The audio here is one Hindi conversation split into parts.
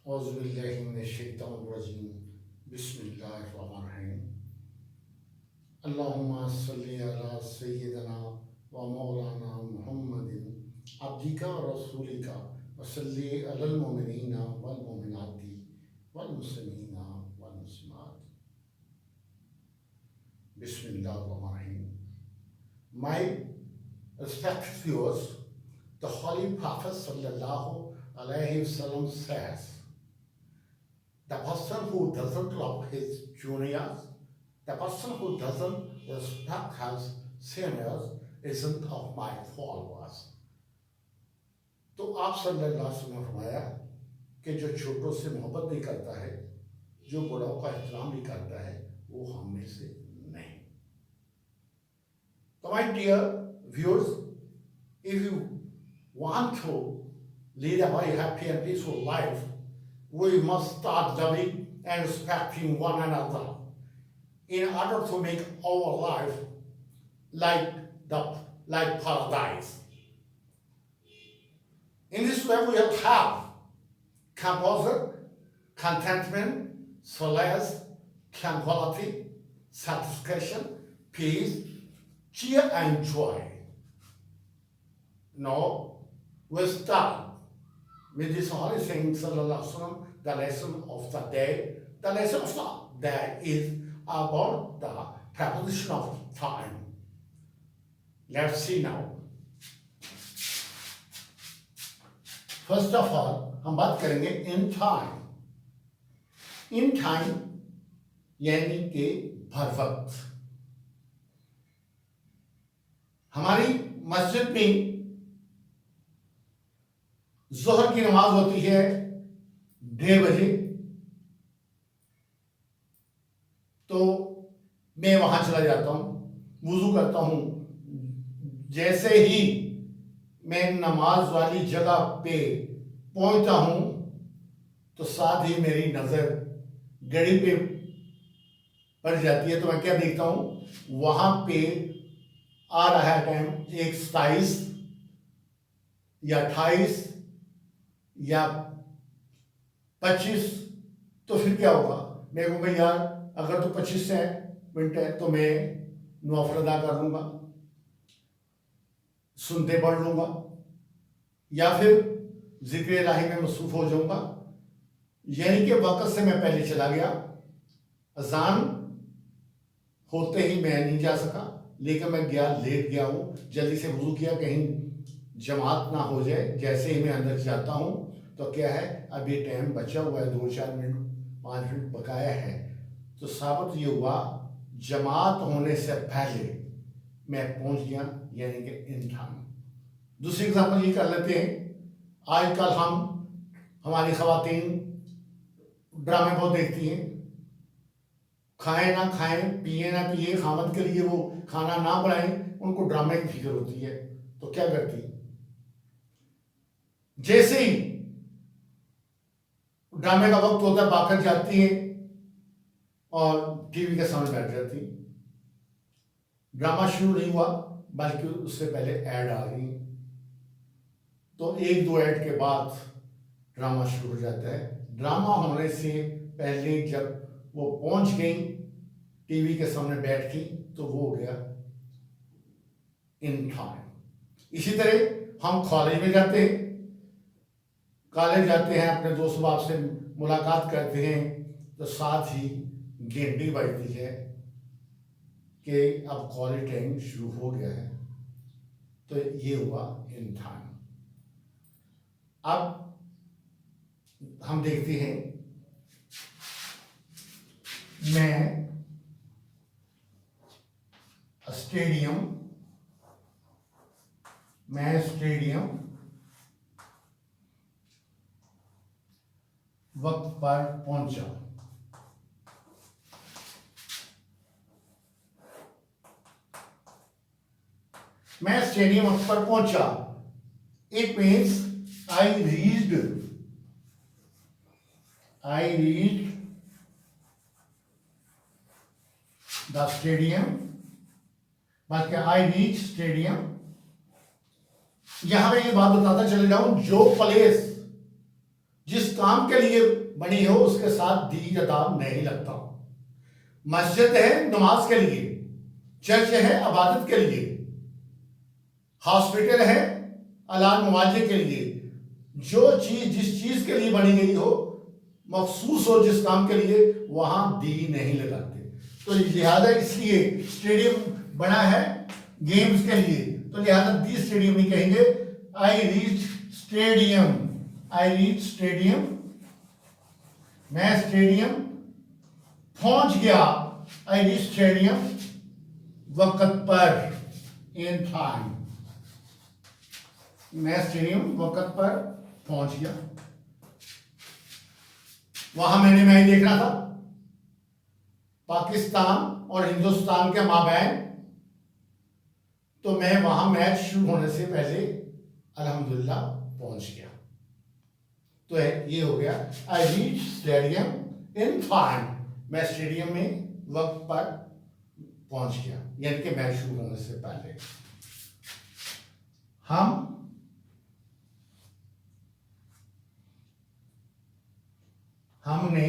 औज़ुबिल्लाहिमिनश्शैतानिर्रजीम बिस्मिल्लाहिर्रहमानिर्रहीम अल्लाहुम्मा सल्लि अला सय्यिदना व मौलाना मुहम्मदिन अब्दिका व रसूलिका व सल्लि अलल मुमिनीना वल मुमिनाति वल मुस्लिमीना वल मुस्लिमात बिस्मिल्लाहिर्रहमानिर्रहीम. My respected viewers, the Holy Prophet sallallahu alaihi wasallam says, the person who doesn't love his juniors, the person who doesn't respect his seniors isn't of my followers. तो आप सल्लल्लाहु अलैहि वसल्लम ने फरमाया कि जो छोटों से मोहब्बत नहीं करता है, जो बड़ों का एहतराम नहीं करता है, वो हम में से नहीं. So my dear viewers, if you want to lead a very happy and peaceful life, we must start loving and respecting one another in order to make our life like paradise. In this way, we will have composure, contentment, solace, tranquility, satisfaction, peace, cheer, and joy. Now, we start with this holy saying, sallallahu alaihi wasallam, the lesson of the day. The lesson of the day is about the preposition of time. Let's see now. First of all, हम बात करेंगे in time. In time यानी कि भर वक्त. हमारी मस्जिद में जोहर की नमाज होती है 1:30 बजे, तो मैं वहां चला जाता हूं, वुजू करता हूं. जैसे ही मैं नमाज वाली जगह पे पहुंचता हूं तो साथ ही मेरी नजर घड़ी पे पड़ जाती है. तो मैं क्या देखता हूं, वहां पे आ रहा है टाइम 1:27 या 28 या 25. तो फिर क्या होगा, मैं कहूँगा यार अगर तो 25 मिनट है तो मैं नौफल अदा कर लूँगा, सुनते पढ़ लूँगा, या फिर जिक्र इलाही में मसरूफ हो जाऊँगा. यानी कि वक़्त से मैं पहले चला गया. अजान होते ही मैं नहीं जा सका, लेकिन मैं गया, लेट गया हूँ, जल्दी से वुज़ू किया कहीं जमात ना हो जाए. जैसे ही मैं अंदर जाता हूँ तो क्या है, अभी टाइम बचा हुआ है, 2-4 मिनट 5 मिनट बकाया है. तो साबित ये हुआ जमात होने से पहले मैं पहुंच गया, यानी कि इन टाइम. दूसरी एग्जाम्पल ये कर लेते हैं. आजकल हमारी खवातीन ड्रामे बहुत देखती हैं. खाएं ना खाएं, पिए ना पिए, खामद के लिए वो खाना ना बनाएं, उनको ड्रामे की फिक्र होती है. तो क्या करती, जैसे ही ड्रामे का वक्त होता है बाहर जाती है और टीवी के सामने बैठ जाती. ड्रामा शुरू नहीं हुआ बल्कि उससे पहले ऐड आ गई. तो 1-2 ऐड के बाद ड्रामा शुरू हो जाता है. ड्रामा होने से पहले जब वो पहुंच गई, टीवी के सामने बैठ गई, तो वो हो गया इन टाइम. इसी तरह हम कॉलेज में जाते हैं, कॉलेज जाते हैं, अपने दोस्त बाप से मुलाकात करते हैं, तो साथ ही घंटी बजती है कि अब कॉलेज टाइम शुरू हो गया है. तो ये हुआ इन टाइम. अब हम देखते हैं, मैं स्टेडियम वक्त पर पहुंचा. मैं स्टेडियम वक्त पर पहुंचा. It means I reached the stadium, बल्कि I reached stadium. यहां पे ये बात बताता चले जाऊं, जो प्लेस जिस काम के लिए बनी हो उसके साथ दी या दाम नहीं लगता। मस्जिद है नमाज के लिए, चर्च है इबादत के लिए, हॉस्पिटल है इलाज मुआवजे के लिए। जो चीज जिस चीज के लिए बनी गई हो, मखसूस हो जिस काम के लिए, वहां दी नहीं लगाते। तो लिहाजा इसलिए स्टेडियम बना है गेम्स के लिए, तो लिहाजा दी स्टेडियम नहीं कहेंगे। I reach stadium, I reach stadium, मैं स्टेडियम पहुंच गया। आई रीच स्टेडियम वक्त पर, इन टाइम, मैं स्टेडियम वक्त पर पहुंच गया। वहां मैंने मैच देखना था पाकिस्तान और हिंदुस्तान के माबैन, तो मैं वहां मैच शुरू होने से पहले अल्हम्दुलिल्लाह पहुंच गया। तो ये हो गया I reach stadium in time, मैं स्टेडियम में वक्त पर पहुंच गया, यानी कि मैच शुरू होने से पहले। हमने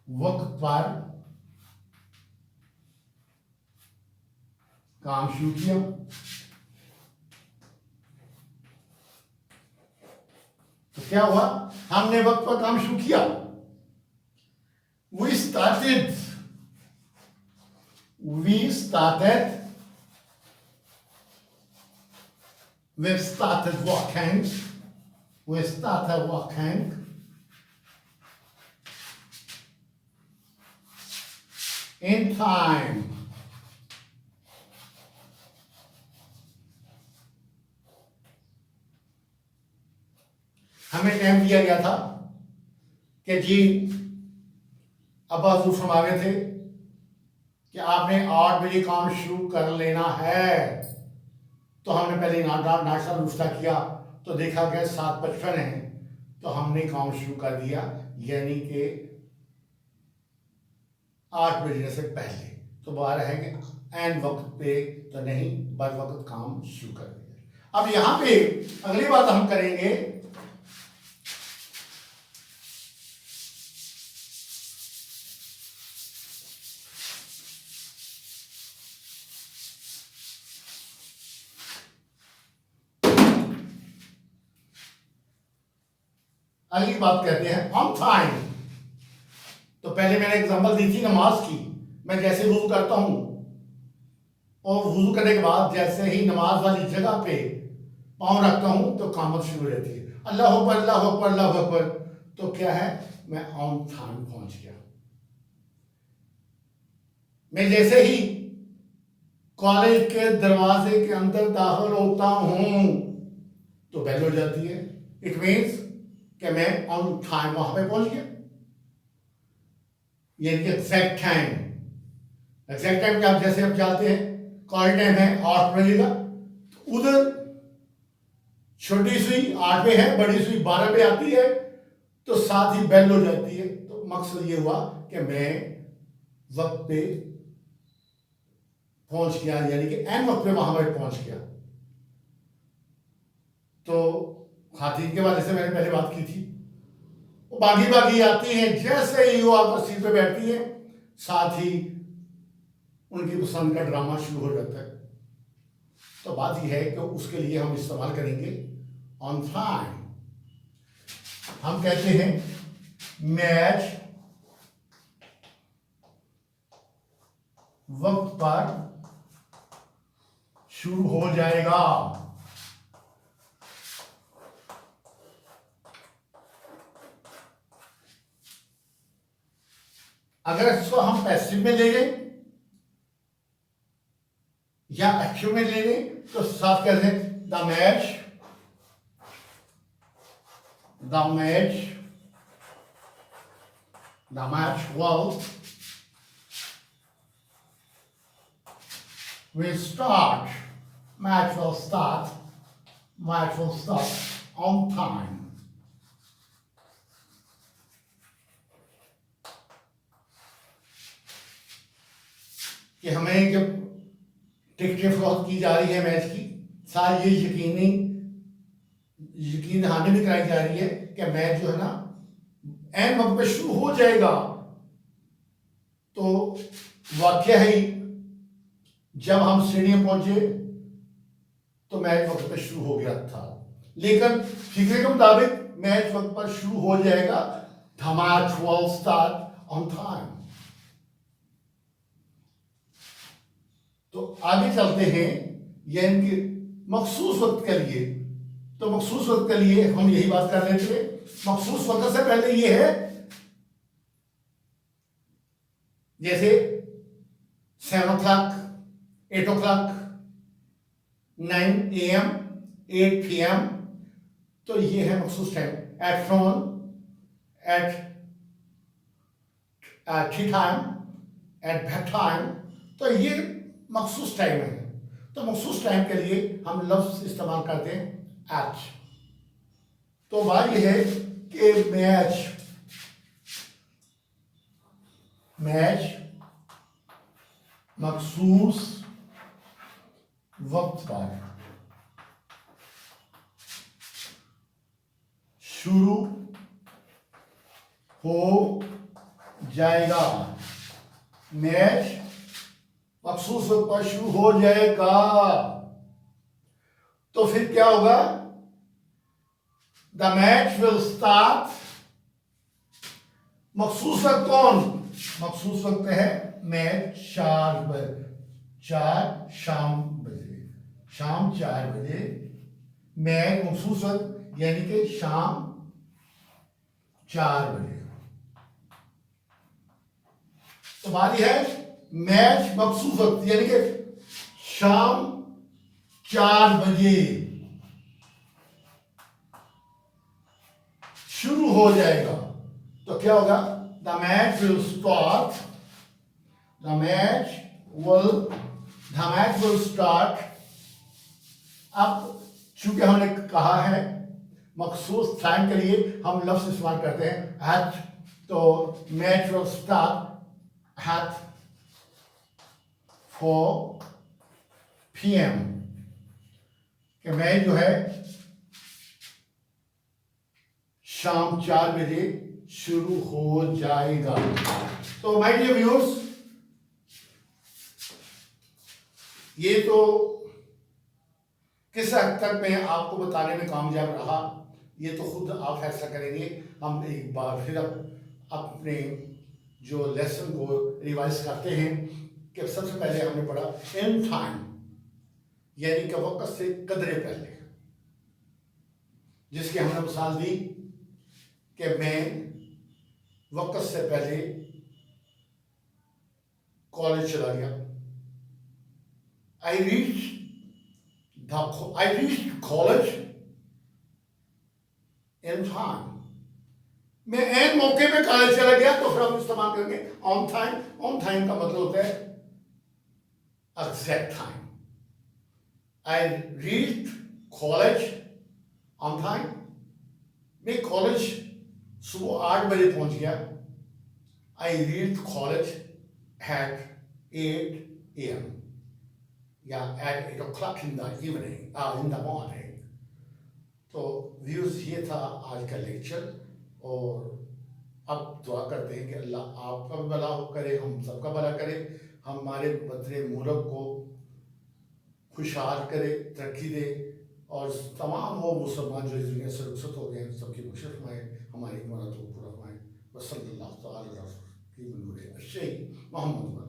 वक्त पर काम शुरू किया। तो क्या हुआ, हमने वक्त पर काम शुरू किया। We started we started walking in time, हमें टाइम दिया गया था कि जी अब्बा हजूर फरमा गए थे कि आपने 8 बजे काम शुरू कर लेना है। तो हमने पहले नाश्ता नुश्ता किया, तो देखा गया 7:55 है, तो हमने काम शुरू कर दिया, यानी कि 8 बजने से पहले। तो बात है कि एन वक्त पे तो नहीं, बर वक्त काम शुरू कर दिया। अब यहां पे अगली बात हम करेंगे, अगली बात कहते हैं ऑन टाइम। तो पहले मैंने एग्जांपल दी थी नमाज की। मैं जैसे वुजू करता हूं और वुजू करने के बाद जैसे ही नमाज वाली जगह पे पांव रखता हूं तो कामत शुरू हो जाती है, अल्लाह अकबर अल्लाह अकबर अल्लाह अकबर। तो क्या है, मैं ऑन टाइम पहुंच गया। मैं जैसे ही कॉलेज के दरवाजे के अंदर दाखिल होता हूं तो बेल हो जाती है। इट मीन्स कि मैं ऑन टाइम वहां पे पहुंच गया, यानी कि एग्जैक्ट टाइम। एग्जैक्ट टाइम क्या, जैसे आप जानते हैं कॉल टाइम है 8 बजे का, तो उधर छोटी सुई 8 पे है, बड़ी सुई 12 पे आती है, तो साथ ही बेल हो जाती है। तो मकसद ये हुआ कि मैं वक्त पे पहुंच गया, यानी कि एन वक्त पे वहां पर पहुंच गया। तो खातिन के बारे से मैंने पहले बात की थी, वो बागी बागी आती हैं, जैसे ही वो आकर सीट पे बैठती है, साथ ही उनकी पसंद का ड्रामा शुरू हो जाता है। तो बात यह है कि उसके लिए हम इस्तेमाल करेंगे ऑन टाइम। हम कहते हैं मैच वक्त पर शुरू हो जाएगा। अगर इसको हम पैसिव में ले लें या एक्टिव में ले लें तो साथ कहते हैं the match will start, match will start on time. कि हमें जब टिकटें फरोख्त की जा रही है मैच की, साथ ये यकीन दहानी भी कराई जा रही है कि मैच जो है ना एन वक्त पे शुरू हो जाएगा। तो वाकया ही जब हम स्टेडियम पहुंचे तो मैच वक्त पे शुरू हो गया था, लेकिन फिक्रे के मुताबिक मैच वक्त पर शुरू हो जाएगा। The match will start on time। तो आगे चलते हैं, यानी कि मखसूस वक्त के लिए। तो मखसूस वक्त के लिए हम यही बात कर रहे थे। मखसूस वक्त से पहले ये है, जैसे 7 o'clock, 8 o'clock, 9 AM, 8 PM, तो ये है मखसूस time. At noon, at tea time, at bed time, तो ये मखसूस टाइम है। तो मखसूस टाइम के लिए हम लफ्ज इस्तेमाल करते हैं एट। तो बात यह है कि मैच मखसूस वक्त पर शुरू हो जाएगा। मैच मखसूस वक्त पर शुरू हो जाएगा। तो फिर क्या होगा? The match will start. मखसूस वक्त कौन? मखसूस वक्त है मैच 4 शाम बजे, शाम 4 बजे मैच मखसूस वक्त, यानी कि शाम 4 बजे। तो बात यह है मैच मखसूस वक्त यानी कि शाम 4 बजे शुरू हो जाएगा। तो क्या होगा? The match will start. The match will start. अब चूंकि हमने कहा है मखसूस टाइम के लिए हम लफ्ज इस्तेमाल करते हैं एट, तो match will start at 4 PM कि मैच जो है शाम 4 बजे शुरू हो जाएगा। तो माय डियर व्यूअर्स, ये तो किस हद तक मैं आपको बताने में कामयाब रहा, ये तो खुद आप फैसला करेंगे। हम एक बार फिर अपने जो लेसन को रिवाइज करते हैं कि सबसे पहले हमने पढ़ा इन टाइम, यानी कि वक्त से कदरे पहले, जिसकी हमने मिसाल दी कि मैं वक्त से पहले कॉलेज चला गया। I reached college in time। मैं एन मौके पे कॉलेज चला गया, तो फिर हम इस्तेमाल करेंगे ऑन टाइम। ऑन टाइम का मतलब होता है exact time. I reached college on time। मैं कॉलेज सुबह 8 बजे पहुंच गया। I reached college at 8 AM या at 8 o'clock in the evening, in the morning। तो व्यूज ये था आज का लेक्चर, और अब दुआ करते हैं कि अल्लाह आपका भी भला करे, हम सबका भला करे, हमारे वतन मुल्क को खुशहाल करे, तरक्की दे, और तमाम वो मुसलमान जो इस दुनिया से रुखसत हो गए हैं सबकी बख्शिश फरमाए, हमारी मरद को पूरा फरमाए। वसल्लल्लाहु अलैहि वसल्लम मोहम्मद।